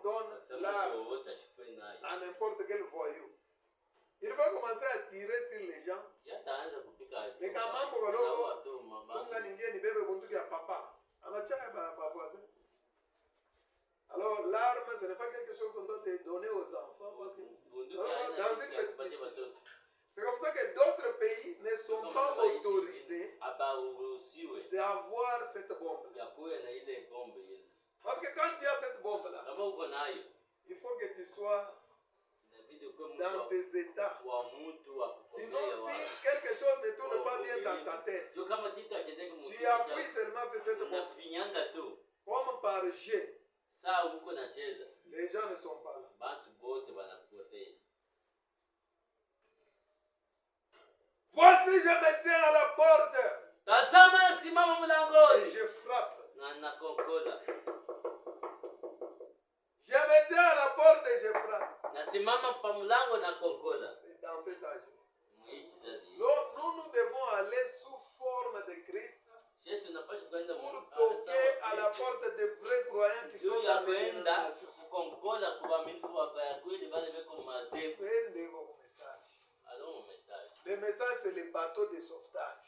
donne l'arme à n'importe quel voyou, il va commencer à tirer sur les gens. Mais quand alors l'arme, ce n'est pas quelque chose qu'on doit donner aux enfants. Parce que dans une petite discussion, c'est comme ça que d'autres pays ne sont pas autorisés d'avoir cette bombe. Parce que quand il y a cette bombe-là, il faut que tu sois dans tes états. Sinon, si quelque chose ne tourne pas bien dans ta tête, tu appuies seulement sur cette bombe. Comme par jet. Les gens ne sont pas là. Voici, je me tiens à la porte. Et je frappe. Je me tiens à la porte et je frappe. C'est dans cet âge. Nous devons aller sous forme de Christ pour toquer à la porte des vrais croyants qui sont dans les dénominations. Le message, c'est le bateau de sauvetage.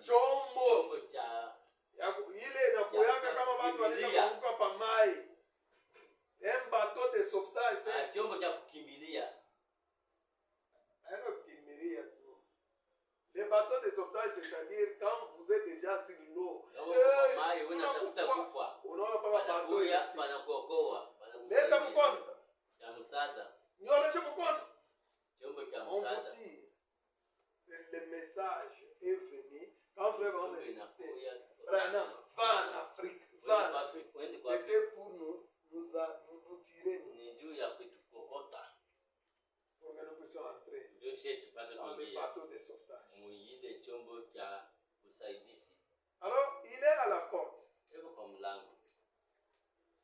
Chombo. Ile inakuyanga kama watu walisha kuvuka pa mai. Un bateau de sauvetage. Chombo cha kukimbilia. Les bateaux de sauvetage, c'est-à-dire quand vous êtes déjà sur l'eau. Unaona kama bateau. Leta mkono. Nionyeshe mkono. On vous tire. C'est le message est venu. Quand frère va insisté, Branham, va en Afrique, va en Afrique. C'était pour nous tirer. Pour que nous puissions entrer dans les bateaux de sauvetage. Alors, il est à la porte.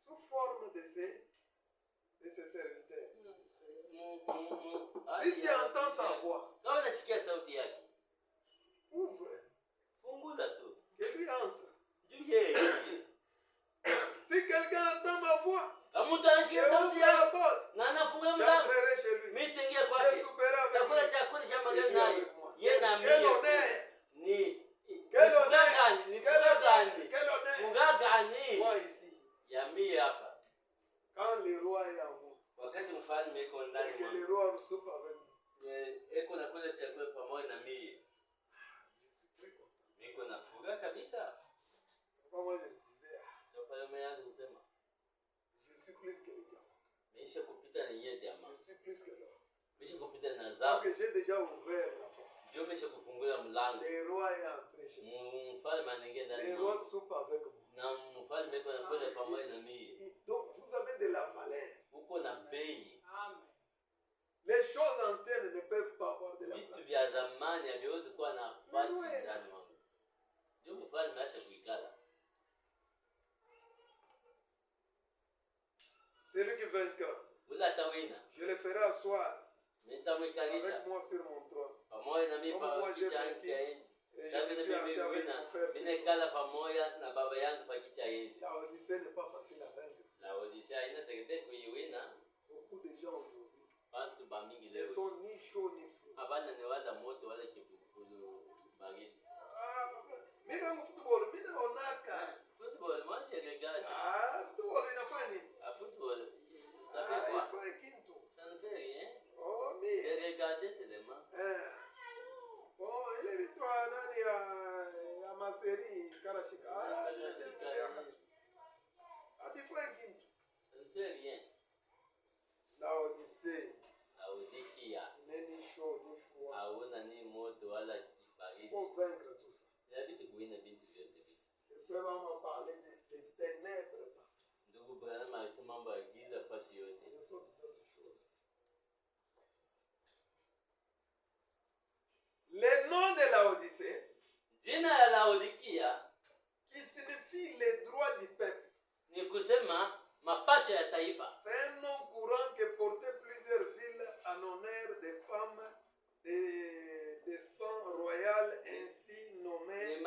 Sous forme de ses serviteurs. Si tu entends sa voix, ouvre. Que lui entre. Si quelqu'un entend ma voix, ouvre la porte. J'entrerai chez lui. Je souperai avec lui. Et lui avec moi. Quel honneur. Quel honneur. Quel honneur. Moi ici. Quand le roi est en vous, que le roi soupe avec nous. Je suis très content. C'est pas moi je disais. Je suis plus que les diamants. Je suis plus que l'or. Parce que j'ai déjà ouvert la porte. Le roi est entré chez moi. Le roi soupe avec vous. Donc vous avez de la valeur. Les choses anciennes ne peuvent pas avoir de la C'est lui qui vaincra. Je le ferai asseoir avec moi sur mon trône. Comme moi j'ai vaincu. Et je me suis assis avec mon père. La Odyssée n'est pas facile à vaincre. Beaucoup de gens aujourd'hui ne sont ni chauds ni froids. Mimi football, mimi naonaka. Football, moi je regarde. Football inafanya nini? Football, ça fait quoi? Ça ne fait rien. Oh, mais. C'est regarder seulement. Bon, il est victoire à ma série Karashika. Ça ne fait rien. La Odyssée. Neni chaud ni froid. Il faut vaincre tout ça. Le frère m'a parlé des ténèbres. Le nom de la Odyssée, qui signifie les droits du peuple, c'est un nom courant que portait plusieurs villes en honneur des femmes de sang royal ainsi nommées,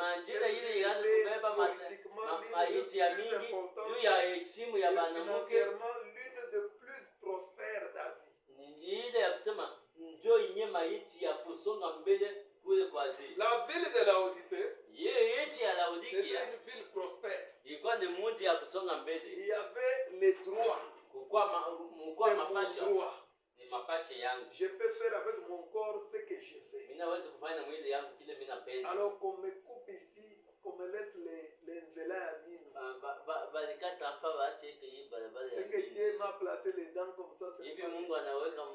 politiquement maiti ya mingi juu ya heshima ya banamuke. Financièrement l'une de plus prospères d'Asie. Ile ya kusema njo yenye maiti ya kusonga mbele kule kwa zi. La ville de Laodicée, Yeye ya Laodikia c'était une ville prospère. ilikuwa ni mji ya kusonga mbele. Il y avait les droits. Mkua mapasha. Droit. Ni mapasha yangu. Je peux faire avec mon corps ce que je fais. Minaweza kufanya mwili yangu kile mimi napenda. Alors qu'on me coupe ici, qu'on me laisse les nzela ya mino. Balikata hapa waache hii barabara ya C'est que Dieu m'a placé les dents comme ça. Hivi Mungu anaweka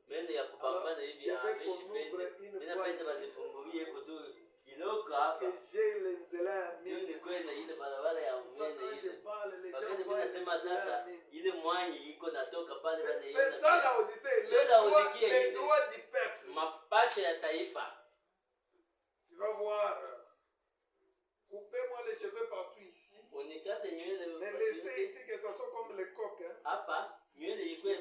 mende ya kupambana hivi ameshi pende. Mimi napenda basifungulie kutu kiloko hapa. Que j'ai les nzela ya mino. Ndio kwenda ile barabara ya umeme ile. Wakati mimi nasema sasa ile mwanyi iko natoka pale bana hiyo. C'est ça la Odyssée, les droits du peuple. Mapasha ya taifa. Tu vas voir. Coupez-moi les cheveux partout ici. Unikate nywele. Mais laissez ici que ça soit comme les coqs. Hapa nywele ikuwe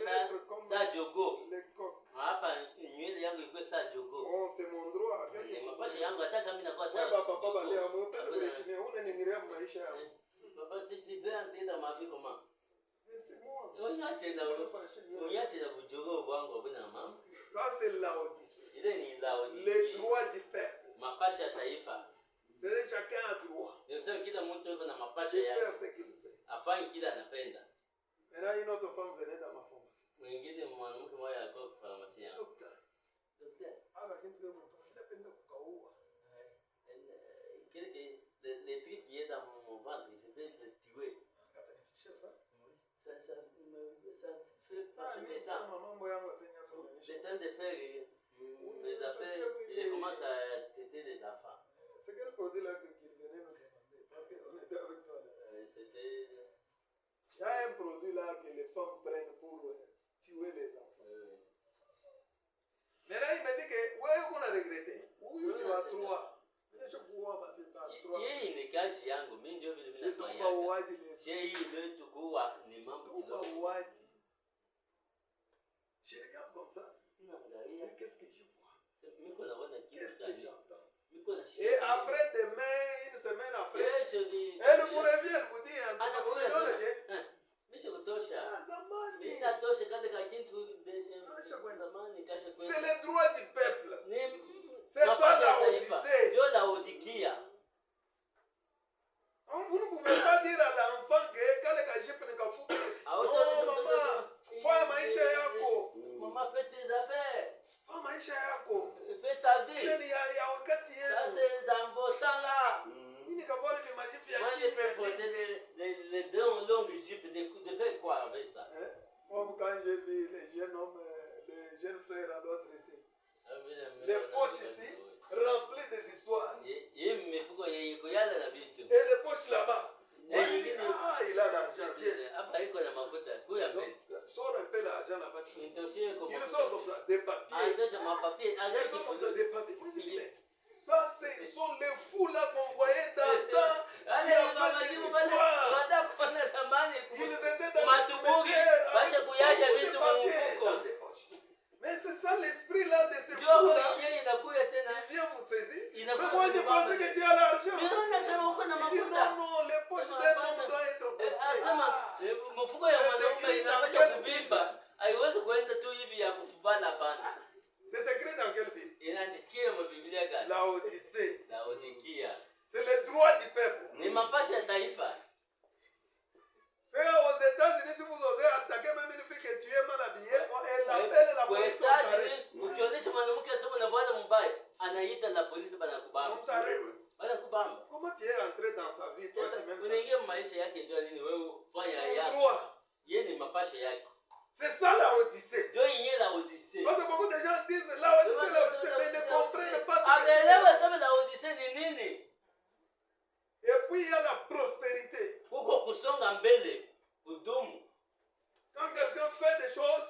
saa jogo. Les coqs. Hapa nywele yangu ikuwe saa jogo. Oh, c'est mon droit. Qu'est-ce que mapasha yangu hata kama inakuwa saa. Papa bale amote kule chini unaniingilia maisha yangu. Papa titi vya ntenda mavi kama. C'est moi. Uyache na bujogo bwangu bwana mama. Ça c'est Laodicée. Ile ni Laodicée. Les droits du peuple. Mapasha ya taifa. C'est chacun a droit. Ndio kila mtu yuko na mapasha yake. yake. Faire ce qu'il veut. Afanye kila anapenda. Maintenant une autre femme venait dans ma pharmacie. Mwingine mwanamke mmoja alikuwa kwa pharmacy yangu. Docteur. Lakini tu mtu anapenda kukaua. Les trucs qui est dans mon ventre, je vais le tuer. C'est ça. Ça fait passer le temps. Le temps de faire mes affaires, je commence à traiter les enfants. C'est quel produit là qu'il venait nous demander? Parce qu'on était avec toi là. C'était... Il y a un produit là que les femmes prennent pour tuer les enfants. Mais là, il m'a dit que, ouais, on a regretté. Oui, tu as trois. Yeye ni kazi yangu, mimi ndio vile vile nafanya. Hii ndio tukua ni mambo kidogo. Je regarde comme ça. Naangalia. Qu'est-ce que je vois? Miko naona kitu gani? Qu'est-ce que j'entends? Miko na shida. Et après demain, une semaine après, elle vous revient, elle vous dit, c'est le droit du peuple. C'est ça la Odyssée. Vous ne pouvez pas dire à l'enfant que quand le cachep ne kafou. Non, maman, fais maisha yako. Maman, fais tes affaires. Fais maisha yako. Fais ta vie. Ile ni ya wakati yenu. Ça c'est dans vos temps là. Nini kavole vimajifu ya Moi je peux porter les deux longues jupes de faire quoi avec ça? Moi quand j'ai vu les jeunes hommes, les jeunes frères à l'autre ici. Les poches ici remplies des histoires. Et les poches là-bas. Il a l'argent, viens. Sors un peu l'argent là-bas. Ils sont comme ça, des papiers. Ils sont comme ça, des papiers. Moi je dis, mais ça, ce sont les fous là qu'on voyait dans le temps. Il y avait des histoires. Ils étaient dans les cimetières avec beaucoup de papiers dans des poches. Mais c'est ça l'esprit là de ces fous là. Il vient vous saisir. Mais moi je pensais que tu as l'argent. Il dit non, non, les poches d'un homme doivent être c'est écrit dans quelle Bible? La Odyssée. C'est le droit du peuple. C'est aux États-Unis, si vous osez attaquer même une fille que tu es mal habillée, elle appelle la police, on t'arrête. Comment tu es entré dans sa vie, toi tu m'aimes? C'est son droit. C'est ça la Odyssée. Parce que beaucoup de gens disent la Odyssée, mais ne comprennent pas ce que c'est. Et puis il y a la prospérité. Quand quelqu'un fait des choses,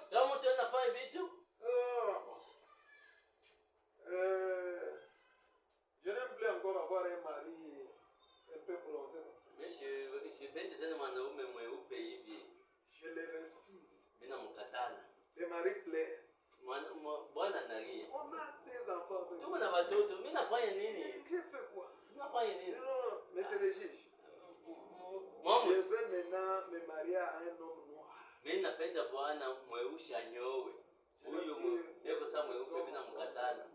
je n'aime plus encore avoir un mari un peu bronzé comme ça. Je les refuse. Les maris plaisent. On a des enfants. J'ai fait quoi? Non, mais c'est les juges. préférant me marier à un homme noir. Mimi napenda bwana mweusi anyowe. Huyu ndio sasa mweupe bila mkatana.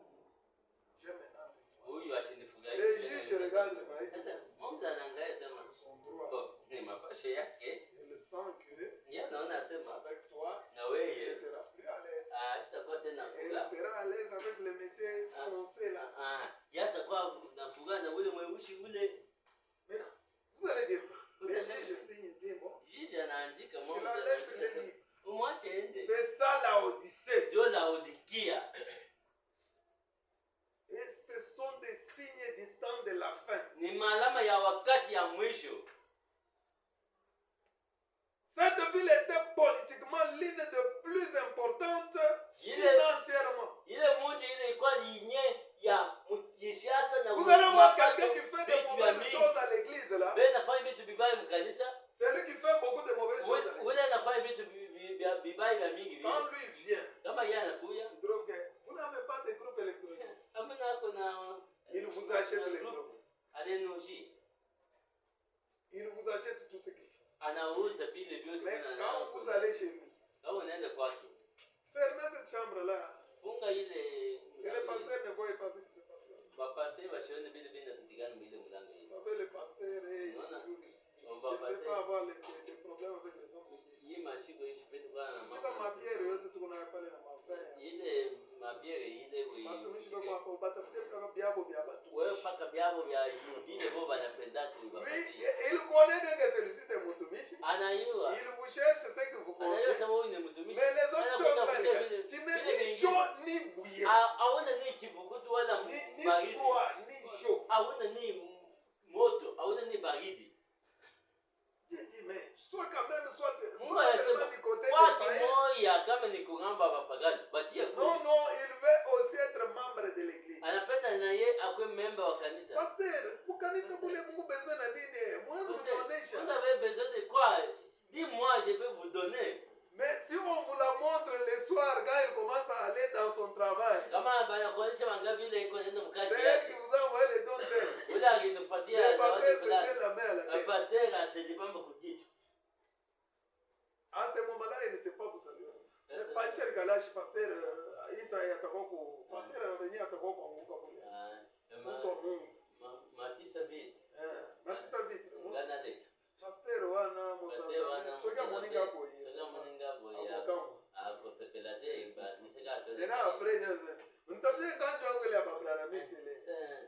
Huyu ashinifugai. Les juges regardent le mari. Sasa mmoja anaangalia sema ni mapasho yake. Il sent que yeye anaona sema avec toi na wewe il sera plus à l'aise. sitakuwa tena Il fuga. sera à l'aise avec le monsieur foncé là. Yeye atakuwa na fuga na ule mweusi ule. Maintenant, vous allez dire les juges signent des mots. Juge anaandika Tu la laisses le libre. Umwache ende. C'est ça la Odyssée. Ndio Laodikia. Et ce sont des signes du temps de la fin. Ni malama ya wakati ya mwisho. Cette ville était politiquement l'une des plus importantes financièrement. Ile mji ile ilikuwa linye ya mkisiasa na vous allez voir quelqu'un qui fait de mauvaises choses à l'église là. Ben nafanya vitu vibaya mkanisa. C'est lui qui fait beaucoup de mauvaises choses. Ule anafanya vitu vibaya vya mingi. Quand lui vient, kama yeye anakuya, il trouve que vous n'avez pas de groupe électronique. Amina kuna il vous achète les groupes. Adenushi. Il vous achète tout ce qu'il faut. Anauza vile vyote. Mais quand vous allez chez lui, kama unaenda kwake, fermez cette chambre là. Funga ile. Et le pasteur ne voit pas ce qui se passe là. Bapasteur bashone vile vinapitikana mbele mlango hivi. Vous savez le pasteur est je ne vais pas avoir les problèmes avec les hommes de Dieu. Hii mashiko ishipendi kwa na mama. Kama mabiere yote tuko na pale na mafaya. Ile mabiere ile wewe. Watumishi wako hapo batafutia kama biabo bya batu. Wewe paka biabo vya vile baba anapenda tu baba. Il connaît bien que celui-ci c'est mtumishi. Anayua. Il vous cherche ce que vous connaissez. Anayua sema huyu ni mtumishi. Mais les autres choses là, tu mets ni chaud ni bouillant. Aona ni kivugutu wala ni froid ni chaud. Aona ni moto, aona ni baridi. Dis mais soit quand même soit seulement du côté de moya kama ni kugamba bapagani bakia kwa. Non, il veut aussi être membre de l'église. Anapenda na yeye akwe member wa kanisa. Pasteur, pour kanisa kule Mungu besoin na nini? Mwanzo kuonesha. Vous avez besoin de quoi? Dis-moi, je vais vous donner. Mais si on vous la montre le soir quand il commence à aller dans son travail. Kama bana kuonesha mangapi ile iko nenda mkashi. C'est elle qui vous a envoyé les dons d'elle. Ule alinipatia. Le pasteur c'était la main à la tête. Le pasteur atajipamba kujicho. À ce moment-là, il ne sait pas vous saluer. Mais Pancher Galache, pasteur, Isa yatakoko, pasteur venir atakoko kwa Mungu. Matisa vite. Matisa vite. Ngana leke. Pasteur wana mutazame. Soka moninga boye. Soka moninga boye. Ako sepelade ba niseka atoze. Tena après nyaze. Mtafie kanjo wangu ile babla na mimi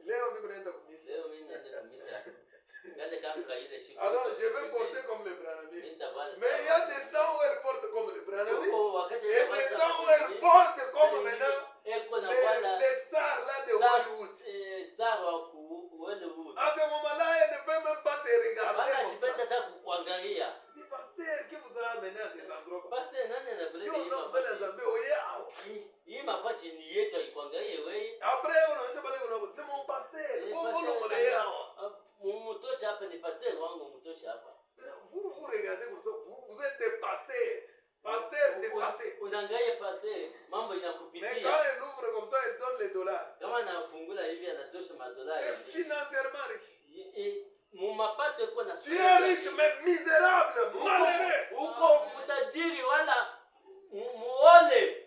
leo mimi naenda kumisa. Leo mimi naenda kumisa. Kale kama ile shiku. Alors je vais porter comme le Branami. Mais il y a des temps où elle porte comme le Branami. Et des temps où elle porte comme maintenant les stars là de Hollywood. Star wa Hollywood. À ce moment-là, elle ne peut même pas te regarder comme ça. Dis pasteur, qui vous a amené à des endroits comme ça? Pasteur, nani anapeleka hivi mafasi? Hii mafasi ni yetu ikuangalie wewe. Après unaonyesha pale kuna c'est mon pasteur. Bongo ngole yao. Mutosha hapa ni pasteur wangu mutosha hapa. Vous regardez comme ça, vous êtes dépassé. Pasteur dépassé. Unaangalia pasteur, mambo inakupitia. Mais quand il ouvre comme ça, il donne les dollars. Kama anafungula hivi anatosha madolari. C'est financièrement riche. Mumapato iko na. Tu es riche mais misérable, malheureux. Uko mtajiri wala muone.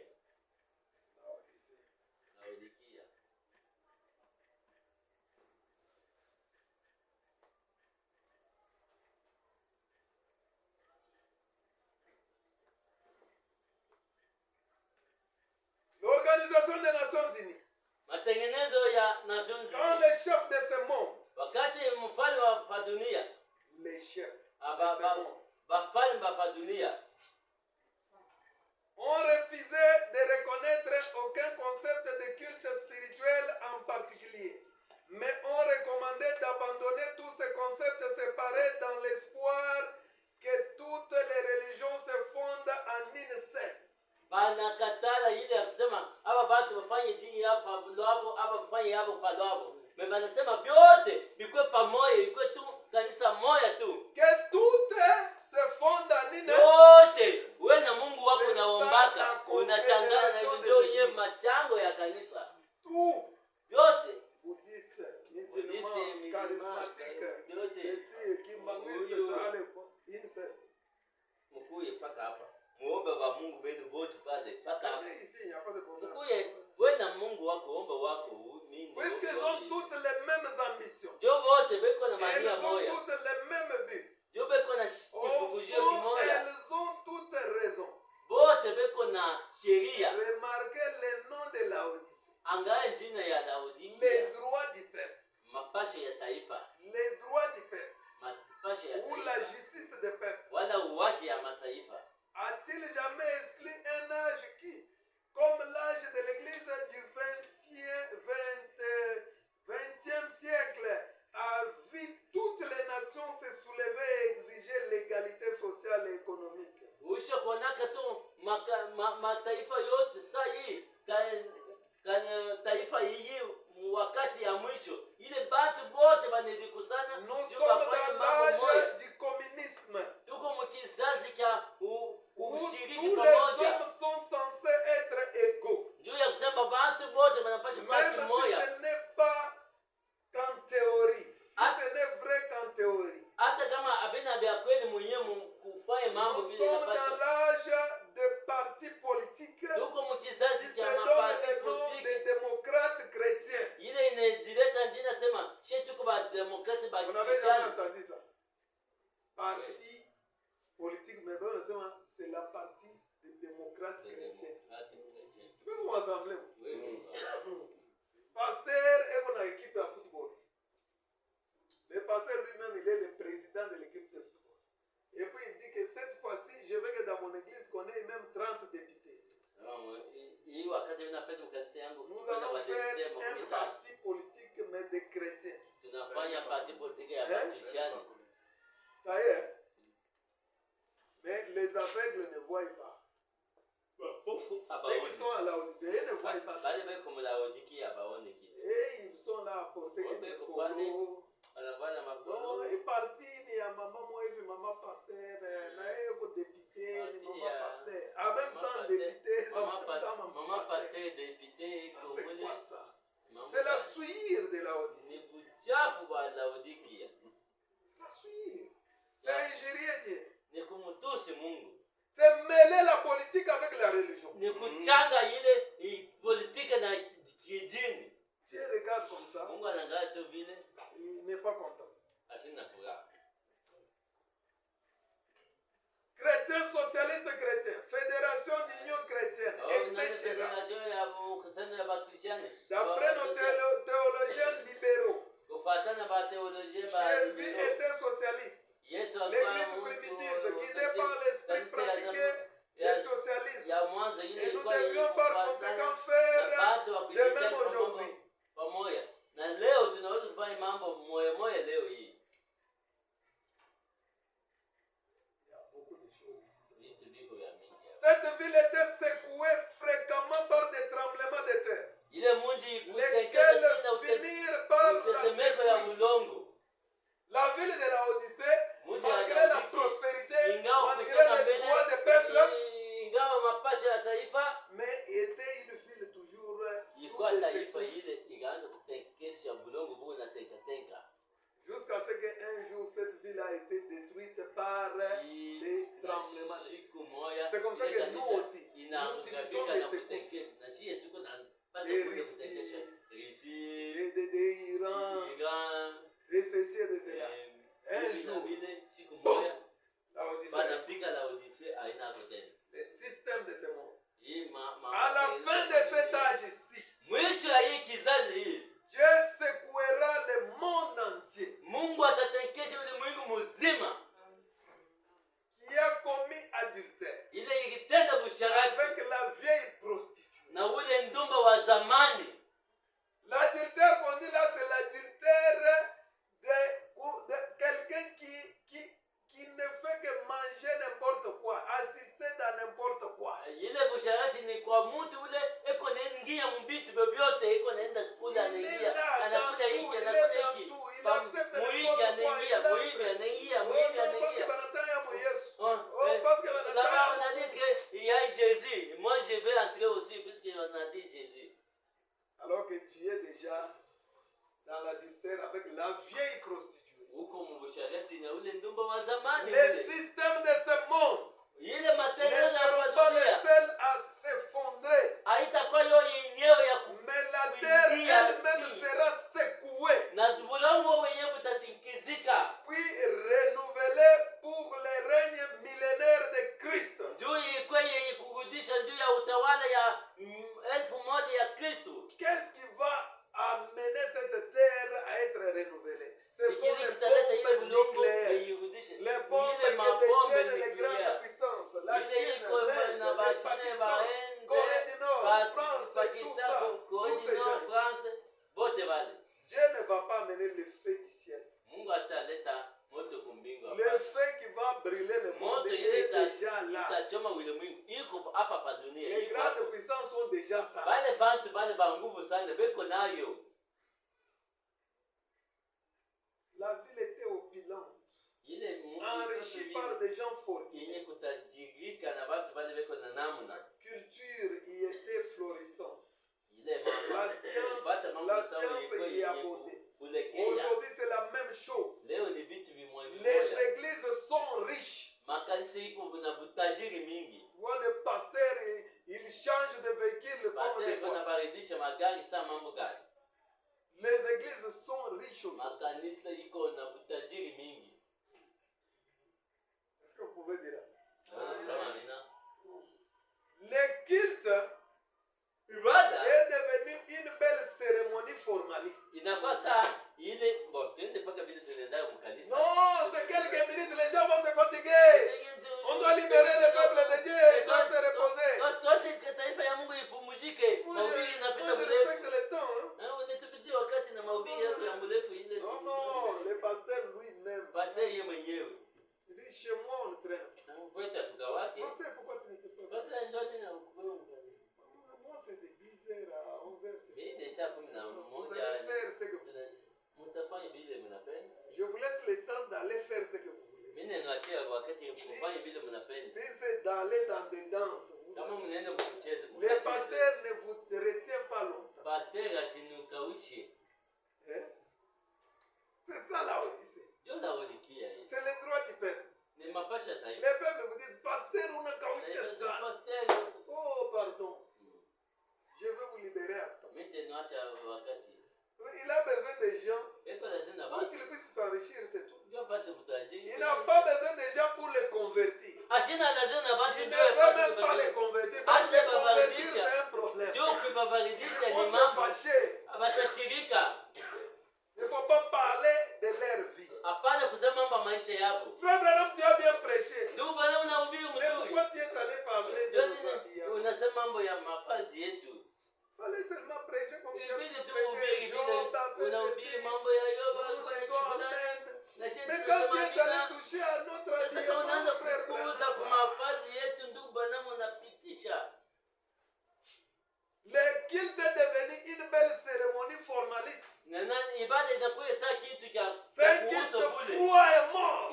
L'Organisation des Nations Unies. Matengenezo ya Nations Unies. Quand les chefs de ce monde. Wakati mfalme wa dunia. Les chefs. Bafalme wa dunia. On refusé de reconnaître aucun concept de culte spirituel en particulier. Mais on recommandait d'abandonner tous ces concepts séparés dans l'espoir que toutes les religions se fondent en une seule. Banakatala ile ya kusema hapa watu wafanye dini hapa lwabo hapa wafanye hapo kwa lwabo. Mais banasema vyote bikwe pamoja, bikwe tu kanisa moja tu. Que toutes se fondent en une yote. Wewe na Mungu wako naombaka unachangana na ndio yeye machango ya kanisa. Tu yote. Buddhiste, musulman, charismatique, yote. Kimbanguiste, une seule. Mungu wenu bote pale paka Mais ici, il n'y a pas de problème. ukuye wewe na Mungu wako omba wako nini Puisqu'ils ont toutes les mêmes ambitions. jo bote beko na Elles mania ont moya toutes les mêmes buts. jo beko na Au kifuguzio fond, kimoya elles ont toutes raison. bote beko na sheria Remarquez le nom de Laodicée. angaye jina ya Les Laodikia droits du peuple. mapasho ya taifa Les droits du peuple. mapasho ya Ou la taifa justice du peuple. wala uwaki ya mataifa. A-t-il jamais exclu un âge qui, comme l'âge de l'Église du 20e siècle, a vu toutes les nations se soulever et exiger l'égalité sociale et économique? Usha kuonaka tu mataifa yote saa hii taifa hii wakati ya mwisho ile batu bote banedikusana Nous sommes dans l'âge du communisme. tuko mkizazi cha Où ushiriki tous les pamoja hommes sont censés être égaux. juu ya kusema batu bote banapasha kuwa Même si kimoya ce n'est pas qu'en théorie. Si ce n'est vrai qu'en théorie. hata kama abina vya kweli mwenyewe kufanya mambo Nous vile sommes dans inapasha l'âge de partis politiques tuko qui mkizazi se cha donnent mapati le nom politiki des démocrates chrétiens. ile inedileta njina sema she tuko ba demokrati ba Vous n'avez jamais entendu ça? Parti politique, mais bon, c'est la partie des démocrates chrétiens. C'est pas comment assemblée. Pasteur est dans l'équipe de football. Le pasteur lui-même, il est le président de l'équipe de football. Et puis il dit que cette fois-ci, je veux que dans mon église, qu'on ait même 30 députés. Nous allons faire un parti politique, mais des chrétiens. Ça y est. Mais les aveugles ne voient pas. Ceux qui sont à Laodicée, ils ne voient pas. Et ils sont là à porter des polos. Donc, et parti, il y a maman, moi, et maman pasteur, député, maman pasteur. En même temps, député, en même temps, maman pasteur. Ça, c'est quoi ça? C'est la souillure de Laodicée. C'est la souillure. C'est injurier Dieu. C'est mêler la politique avec la religion. Dieu regarde comme ça. Il n'est pas content. Chrétiens, socialistes chrétiens, Fédération d'Union chrétienne, etc. D'après nos théologiens libéraux, Jésus était socialiste. L'église primitive, guidée par l'esprit, pratiquait le socialisme. Et nous devrions par conséquent faire de même aujourd'hui. Na leo tunaweza kufanya mambo moya moya leo hii. Cette ville était secouée fréquemment par des tremblements de terre, lesquels finirent par la détruire. La ville de la Odyssée, malgré la prospérité, malgré les droits des peuples, mais était une ville toujours sous des secousses. Jusqu'à ce qu'un jour cette ville a été détruite par des tremblements de terre. C'est comme ça que nous aussi, nous subissons des secousses. Des Russie, des Iran, des ceci et de cela. Un jour, boum, la Odyssée, le système de ce monde. À la fin de cet âge-ci, Dieu secouera le monde entier. Qui a commis adultère avec la vieille prostituée. L'adultère qu'on dit là, c'est l'adultère de quelqu'un qui ne fait que manger n'importe quoi, assister dans n'importe quoi. Il est là dans tout, il accepte n'importe quoi. Parce que là-bas on a dit qu'il y a Jésus. Moi je vais entrer aussi puisqu'on a dit Jésus. Alors que tu es déjà dans l'adultère avec la vieille prostituée. Le système de ce monde ne seront pas les utatikizika. Puis renouvelé pour le règne millénaire de Christ. Juu ikwe kurudisha juu ya utawala ya 1000 ya Kristo. Qu'est-ce qui va amener cette terre à être renouvelée? Ce sont les bombes nucléaires. Les bombes qui détiennent les grandes puissances. La Chine, l'Inde, le Pakistan, Corée du Nord, France, tout ça, tous ces gens. Dieu ne va pas amener le feu du ciel. Le feu qui va brûler le monde est déjà là. Les grandes puissances sont déjà ça. La ville était opulente, enrichie par des gens fortunés. La culture y était florissante. La science y abondait. Aujourd'hui, c'est la même chose. Les églises sont riches. Voilà, le pasteur, il change de véhicule comme des fois. Les églises sont riches aujourd'hui. Est-ce que vous pouvez dire? Le culte est devenu une belle cérémonie formaliste. Non, c'est quelques minutes, les gens vont se fatiguer. On doit libérer le peuple de Dieu, ils doivent se reposer. Moi, je respecte le temps. Non, le pasteur lui-même. Il dit, chez moi on traîne. Moi, c'est pourquoi tu n'étais pas là. Moi, c'est de 10h à 11h. Vous allez faire ce que vous voulez. Je vous laisse le temps d'aller faire ce que vous voulez. Si c'est d'aller dans des danses, le pasteur ne vous retient pas longtemps. C'est ça la Odyssée. C'est le droit du peuple. Le peuple vous dit, pasteur, on a caouché ça. Oh, pardon. Je veux vous libérer à temps. Il a besoin de gens pour qu'il puisse s'enrichir, c'est tout. Il n'a pas besoin de gens pour les convertir. Il ne veut même pas les convertir parce que les convertir c'est un problème. Il faut se fâcher. Il ne faut pas parler de leur vie. Frère Branham, tu as bien prêché. Mais pourquoi tu es allé parler de nos habillements? Il fallait seulement prêcher comme tu as prêché. Job a fait ceci. Nous disons Amen. Mais quand tu es allé toucher à notre habillement, frère Branham, le culte est devenu une belle cérémonie formaliste. C'est un culte froid et mort.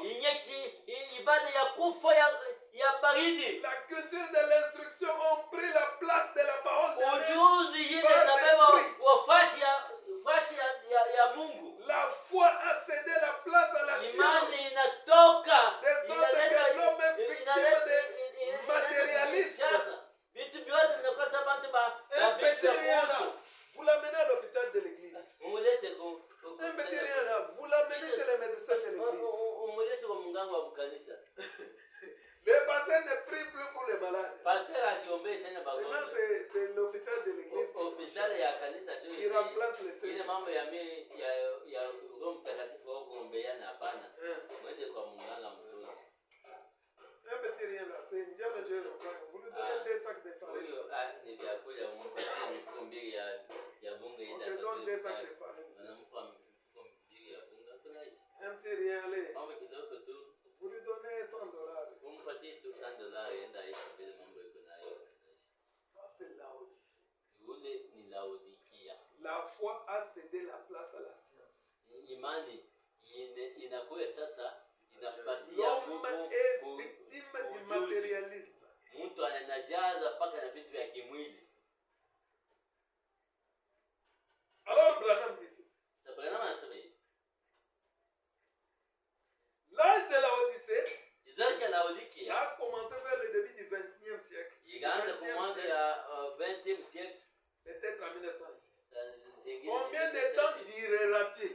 La culture de l'instruction ont pris la place de la parole de Dieu. La foi a cédé la place à la science. De sorte que l'homme est victime de matérialisme. Un petit rien là, vous l'amenez à l'hôpital de l'église. Un petit rien là, vous l'amenez chez les médecins de l'église. Le pasteur ne prie plus pour les malades. Maintenant, c'est l'hôpital de l'église qui remplace les seuls. Un petit rien là, c'est une diable de Dieu. Vous lui donnez 2 sacs de farine. On te donne 2 sacs de farine. Un petit rien, allez. Vous lui donnez $100. Ça, c'est la Odyssée. La foi a cédé la place à la science. L'homme est victime du matérialisme. Alors Branham dit ceci. L'âge de la Odyssée a commencé vers le début du 20e siècle. Peut-être en 1906. Combien de temps durera-t-il?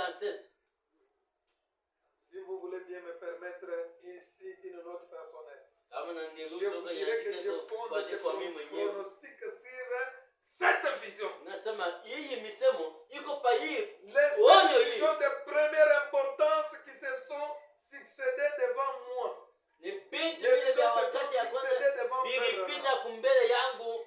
37. Si vous voulez bien me permettre ici une note personnelle. Kama Je unaniruhusu vous dirais que je fonde ce kwa mimi mwenyewe. pronostic sur cette vision. Nasema hii misemo iko pa hii Les onyo 7 hii. visions de première importance qui se sont succédées devant moi. Ni binti Les vile vya visions se sont wakati ya kwanza succédées devant vilipita frère. kumbele yangu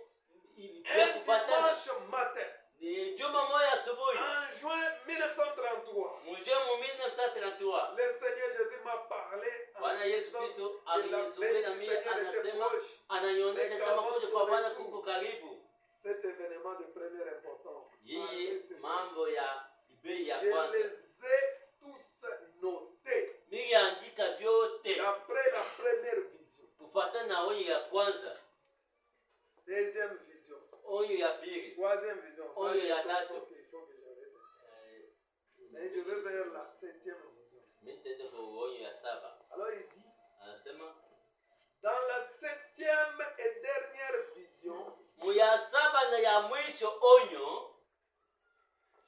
ya Un kufuatana. dimanche matin, Ni juma moja asubuhi en juin 1933, mujemu 1933 le Seigneur Jésus m'a parlé en Bwana Yesu disant Kristo que la alizungumza venue na du mimi, Seigneur était anasema proche. ananionyesha Mais sema qu'avant kuja son kwa Bwana retour, kuko karibu. cet événement de première importance. Hii mambo ya bei ya Je kwanza les ai tous notés niliandika vyote d'après la première vision. kufuatana na onyo ya kwanza, Deuxième vision. onyo ya pili, Troisième vision. Ça, onyo je ya pense tatu. qu'il faut que j'arrête. Mais je vais vers la 7e vision. Mimi nitaenda kwa onyo ya saba. Alors il dit, Anasema dans la 7e et dernière vision, mu ya saba na ya mwisho onyo,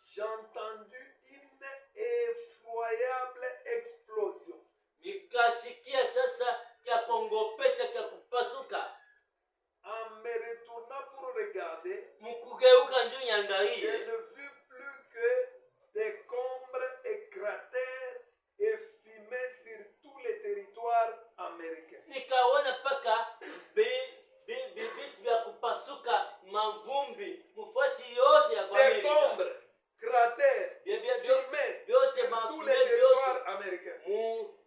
j'ai entendu une effroyable explosion. nikasikia sasa kya kongopesha kya kupasuka. En me retournant pour regarder, Mkugeuka njoo je niangalie, ne vis plus que décombres et cratères et fumée sur tous les territoires américains. nikaona paka vitu vya kupasuka, mavumbi mfuasi yote ya kwa Amerika. Décombres, cratères, fumée Vyote sur tous mafume les vyote territoires américains.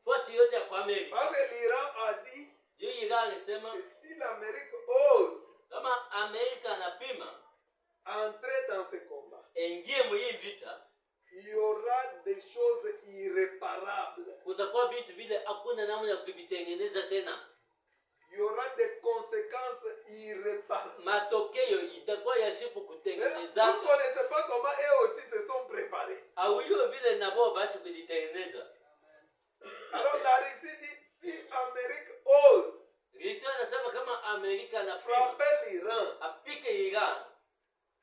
mfuasi yote ya kwa Amerika. Parce que l'Iran a dit Juu Iran alisema que si l'Amérique ose kama Amerika anapima entrer dans ce combat, ingie mwii vita, il y aura des choses irréparables. kutakuwa vitu vile hakuna namna ya kuvitengeneza tena. Il y aura des conséquences irréparables. Matokeo itakuwa yashipo Mais vous ne kutengenezaka. connaissez pas comment eux aussi se sont préparés. Au hiyo vile nabo basi kujitengeneza. Alors la Russie dit, si l'Amérique ose Russia anasema kama Amerika anapima frapper l'Iran, apike Iran,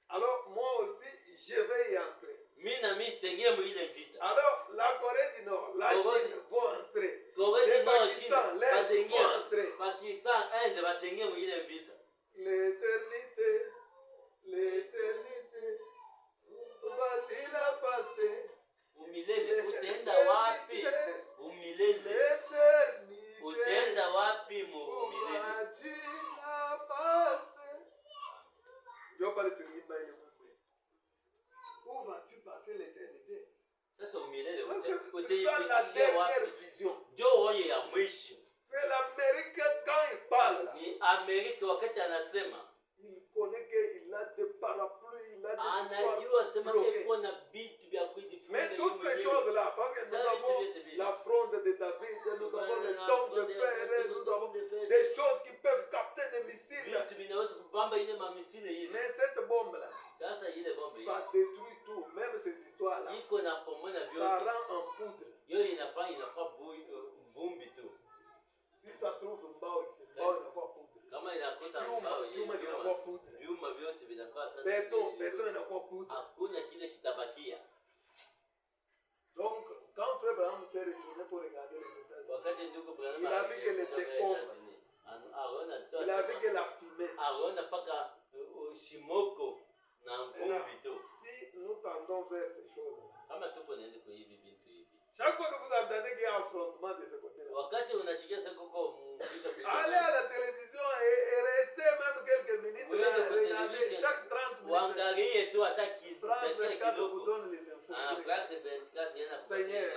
alors moi aussi je vais y entrer. mimi na mimi tengie mwile vita. Alors la Corée du Nord, la Chine vont entrer. Korea Le du Nord, Chine Pakistan, l'Inde vont batengia, entrer. Pakistan, Inde batengie mwile vita. L'éternité, l'éternité, où va-t-il la passer? Umilele utaenda wapi? Umilele L'éternité, utaenda wapi mu où umilele? va-t-il la passer? Je vais pas le tenir, mais il est bon. Où vas-tu passer l'éternité? Sasa umilele C'est ça la utaipitishia dernière wapi? vision. Jo onyo ya mwisho C'est l'Amérique quand il parle. ni Amerika wakati anasema, Il connaît qu'il a des parapluies, il a des anajua sema histoires bloquées. iko na vitu vya kujifunza. Mais toutes ces choses-là, parce que nous Ça, avons vite, vite, vite. la fronde de David, nous avons le Voilà, don de fronde de fer, David, nous avons de fer. des choses qui peuvent capter des missiles. Vitu vinaweza kubamba ile mamisile ile. Mais cette bombe-là, Sasa ile bombe ça détruit tout, même ces histoires-là. iko na pomona Ça vyote. rend en poudre. Yoyo inafanya inakuwa vumbi tu. Si ça trouve mbao, c'est mbao inakuwa poudre. Kama inakuta Vyuma, mbao vyuma vinakuwa poudre. vyuma vyote vinakuwa sasa. Béton inakuwa poudre. Hakuna kile kitabakia. Donc, quand Frère Branham s'est retourné pour regarder les États-Unis, Wakati ndugu Branham Il a vu que les décombres. il a vu que la fumée. aona paka shimoko na vumbi tu. Si nous tendons vers ces choses, Kama tupo naende kwa hivi vitu hivi. chaque fois que vous entendez qu'il y a un affrontement de ce côté-là, Wakati unashikia sasa kuko allez à la télévision et restez même quelques minutes Oui, là, la regardez télévision. chaque 30 minutes. Uangalie tu hata France dakika 24 vous kidogo. donne les infos. France 24 yana Seigneur.